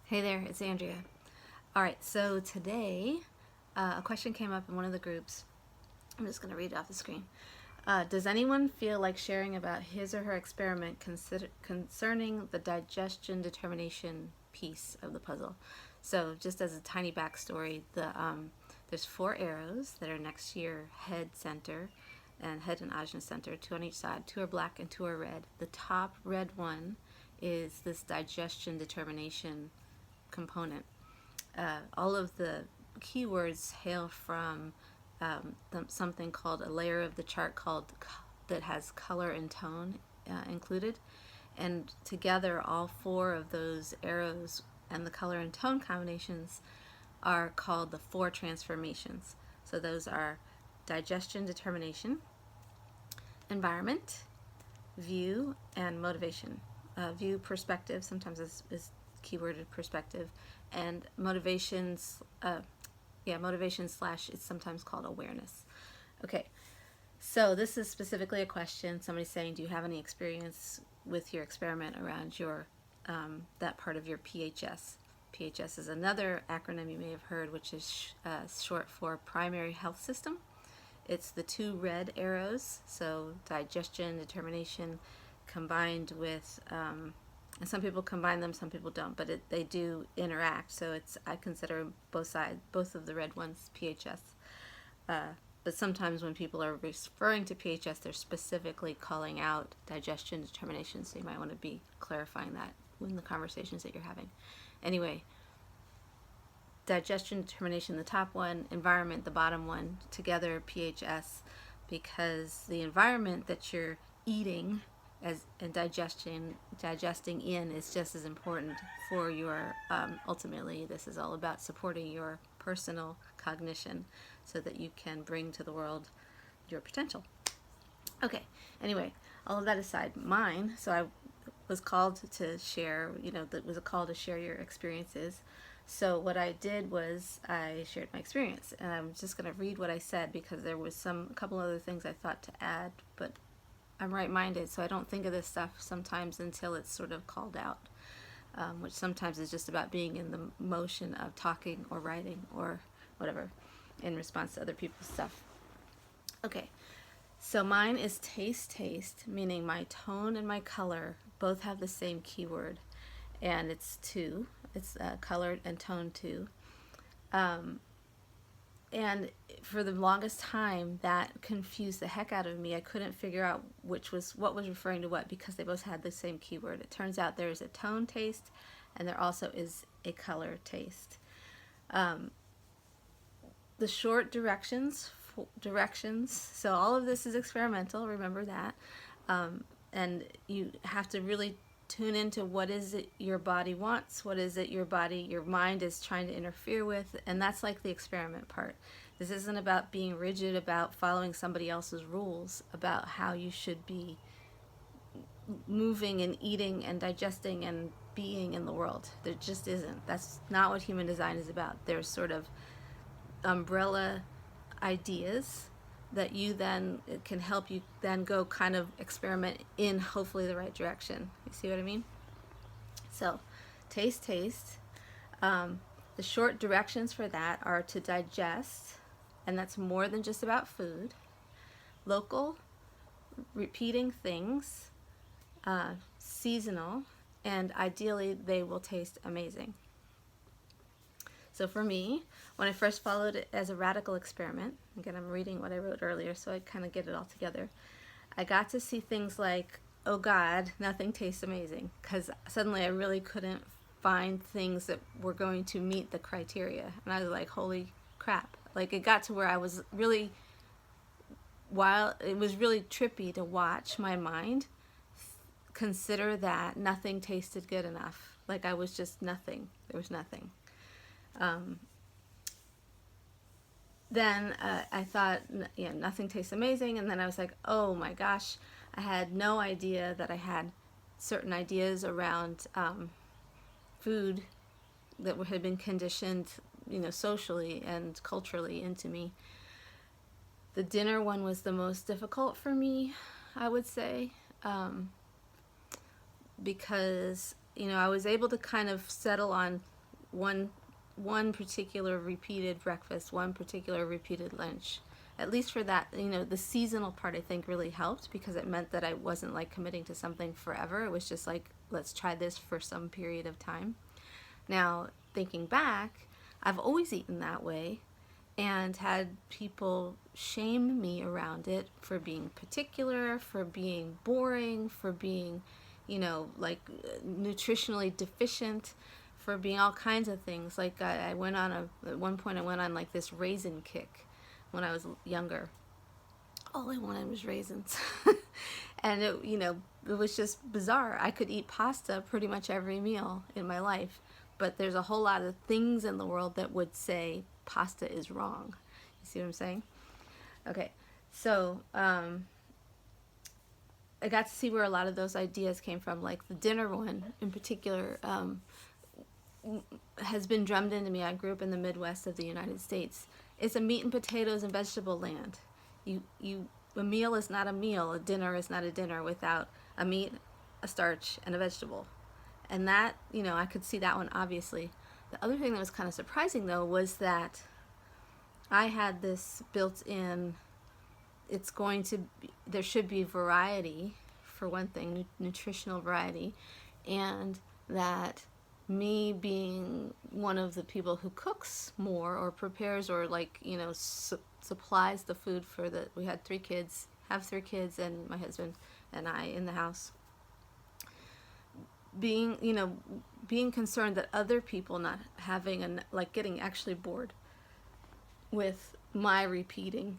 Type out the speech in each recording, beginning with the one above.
Hey there, it's Andrea. All right, so today a question came up in one of the groups. I'm just going to read it off the screen. Does anyone feel like sharing about his or her experiment concerning the digestion determination piece of the puzzle? So, just as a tiny backstory, there's 4 arrows that are next to your head center and head and ajna center, 2 on each side. 2 are black and 2 are red. The top red one is this digestion determination component. All of the keywords hail from something called a layer of the chart that has color and tone included, and together all 4 of those arrows and the color and tone combinations are called the 4 transformations. So those are digestion determination, environment, view, and motivation. View, perspective, sometimes is keyworded perspective, and motivations, motivation slash, it's sometimes called awareness. Okay, so this is specifically a question. Somebody's saying, do you have any experience with your experiment around your that part of your PHS? PHS is another acronym you may have heard, which is short for primary health system. It's the 2 red arrows, so digestion, determination, combined with, and some people combine them, some people don't, but they do interact. So I consider both of the red ones PHS. But sometimes when people are referring to PHS, they're specifically calling out digestion determination. So you might want to be clarifying that in the conversations that you're having. Anyway, digestion determination, the top one, environment, the bottom one, together PHS, because the environment that you're eating and digesting in is just as important for your, ultimately this is all about supporting your personal cognition so that you can bring to the world your potential. Okay, anyway, all of that aside, so I was called to share, that was a call to share your experiences. So what I did was I shared my experience, and I'm just going to read what I said because there was a couple other things I thought to add, but I'm right-minded, so I don't think of this stuff sometimes until it's sort of called out, which sometimes is just about being in the motion of talking or writing or whatever in response to other people's stuff. Okay, so mine is taste, meaning my tone and my color both have the same keyword, and it's 2. It's color and tone 2. And for the longest time, that confused the heck out of me. I couldn't figure out what was referring to what because they both had the same keyword. It turns out there is a tone taste, and there also is a color taste. The short directions. So all of this is experimental. Remember that, and you have to really tune into what is it your body wants, what is it your mind is trying to interfere with, and that's like the experiment part. This isn't about being rigid about following somebody else's rules about how you should be moving and eating and digesting and being in the world. There just isn't. That's not what human design is about. There's sort of umbrella ideas that it can help you then go kind of experiment in hopefully the right direction. You see what I mean? So, taste. The short directions for that are to digest, and that's more than just about food. Local, repeating things, seasonal, and ideally they will taste amazing. So for me, when I first followed it as a radical experiment, again, I'm reading what I wrote earlier, so I kind of get it all together. I got to see things like, oh God, nothing tastes amazing, because suddenly I really couldn't find things that were going to meet the criteria. And I was like, holy crap. Like, it got to where I was really, while it was really trippy to watch my mind consider that nothing tasted good enough. Like I was just nothing. There was nothing. Then I thought, nothing tastes amazing, and then I was like, oh my gosh, I had no idea that I had certain ideas around food that had been conditioned, socially and culturally into me. The dinner one was the most difficult for me, I would say, because I was able to kind of settle on one particular repeated breakfast, one particular repeated lunch. At least for that, the seasonal part I think really helped, because it meant that I wasn't like committing to something forever. It was just like, let's try this for some period of time. Now, thinking back, I've always eaten that way and had people shame me around it for being particular, for being boring, for being, like nutritionally deficient, for being all kinds of things. Like I went on at one point I went on like this raisin kick when I was younger. All I wanted was raisins. And it was just bizarre. I could eat pasta pretty much every meal in my life, but there's a whole lot of things in the world that would say pasta is wrong. You see what I'm saying? Okay, so I got to see where a lot of those ideas came from. Like the dinner one in particular has been drummed into me. I grew up in the Midwest of the United States. It's a meat and potatoes and vegetable land. A meal is not a meal. A dinner is not a dinner without a meat, a starch, and a vegetable. And that, I could see that one obviously. The other thing that was kind of surprising though was that I had this built in. There should be variety, for one thing, nutritional variety, and that me being one of the people who cooks more or prepares or supplies the food we had 3 kids, have 3 kids, and my husband and I in the house. Being concerned that other people not having getting actually bored with my repeating,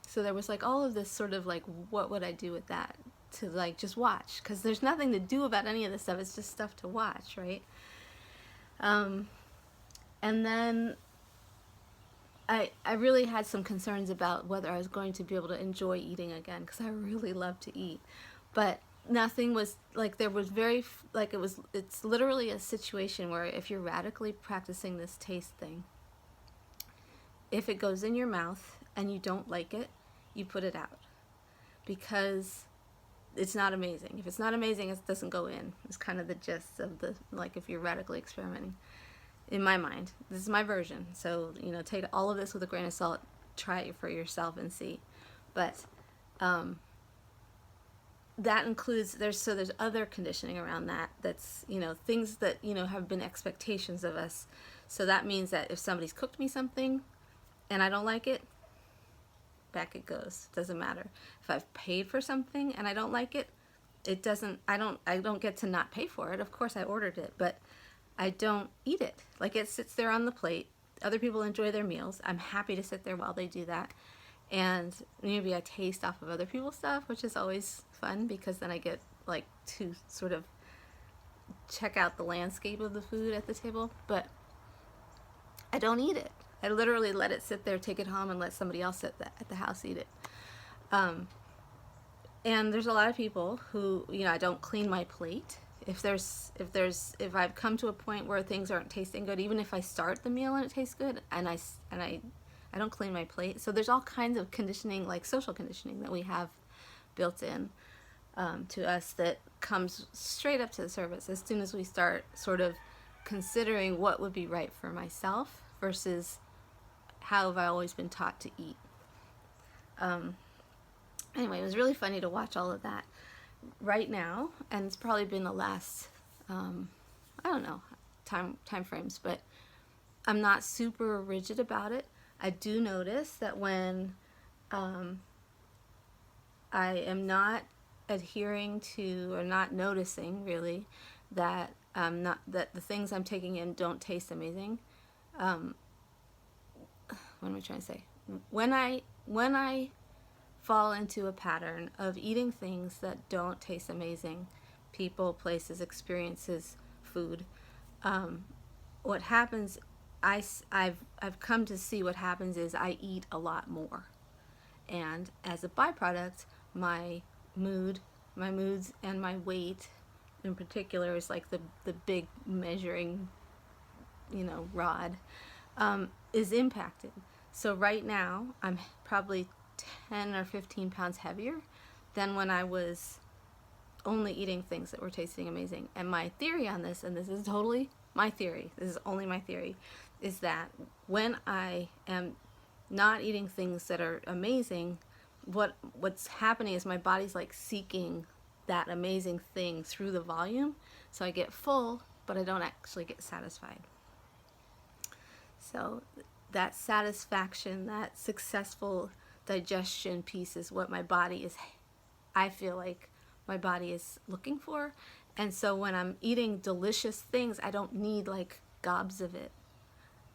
So there was all of this sort of what would I do with that? To just watch, because there's nothing to do about any of this stuff. It's just stuff to watch, right? And then I really had some concerns about whether I was going to be able to enjoy eating again, because I really love to eat, but nothing was there was it's literally a situation where if you're radically practicing this taste thing, if it goes in your mouth and you don't like it, you put it out, because it's not amazing. If it's not amazing, it doesn't go in. It's kind of the gist of the, if you're radically experimenting. In my mind, this is my version. So, take all of this with a grain of salt, try it for yourself and see. But that includes, there's other conditioning around that. That's, things that, have been expectations of us. So that means that if somebody's cooked me something and I don't like it, back it goes. Doesn't matter. If I've paid for something and I don't like it, I don't get to not pay for it. Of course I ordered it, but I don't eat it. It sits there on the plate. Other people enjoy their meals. I'm happy to sit there while they do that. And maybe I taste off of other people's stuff, which is always fun, because then I get to sort of check out the landscape of the food at the table, but I don't eat it. I literally let it sit there, take it home, and let somebody else at the house eat it. And there's a lot of people who, I don't clean my plate. If I've come to a point where things aren't tasting good, even if I start the meal and it tastes good, and I don't clean my plate. So there's all kinds of conditioning, social conditioning, that we have built in to us that comes straight up to the surface as soon as we start sort of considering what would be right for myself versus how have I always been taught to eat. Anyway, it was really funny to watch all of that right now, and it's probably been the last, I don't know, time frames, but I'm not super rigid about it. I do notice that when I am not adhering to, or not noticing really, that that the things I'm taking in don't taste amazing. What am I trying to say? When I fall into a pattern of eating things that don't taste amazing, people, places, experiences, food, what happens, I've come to see what happens is I eat a lot more, and as a byproduct, my moods and my weight in particular is the big measuring rod, is impacted. So right now I'm probably 10 or 15 pounds heavier than when I was only eating things that were tasting amazing. And my theory on this, and this is totally my theory, this is only my theory, is that when I am not eating things that are amazing, what's happening is my body's like seeking that amazing thing through the volume. So I get full, but I don't actually get satisfied. So that satisfaction, that successful digestion piece is what my body is, I feel like my body is looking for. And so when I'm eating delicious things, I don't need like gobs of it.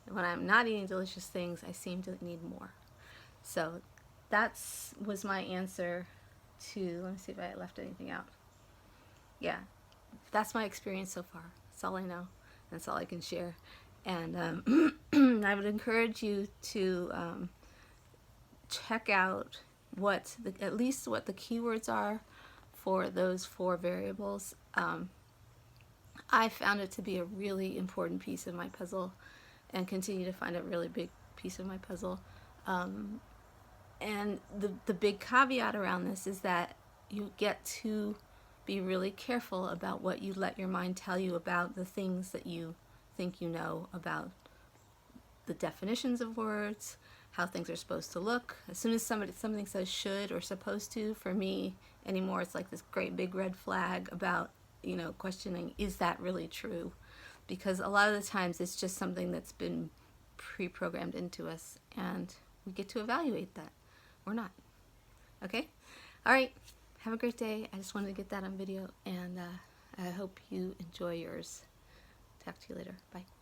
When I'm not eating delicious things, I seem to need more. So that was my answer to, let me see if I left anything out. Yeah, that's my experience so far. That's all I know. That's all I can share. And I would encourage you to check out at least what the keywords are for those 4 variables. I found it to be a really important piece of my puzzle, and continue to find a really big piece of my puzzle. And the big caveat around this is that you get to be really careful about what you let your mind tell you about the things that you think you know about the definitions of words, how things are supposed to look. As soon as something says should or supposed to, for me anymore, it's like this great big red flag about, questioning, is that really true? Because a lot of the times it's just something that's been pre-programmed into us, and we get to evaluate that or not. Okay? All right. Have a great day. I just wanted to get that on video, and I hope you enjoy yours. Talk to you later. Bye.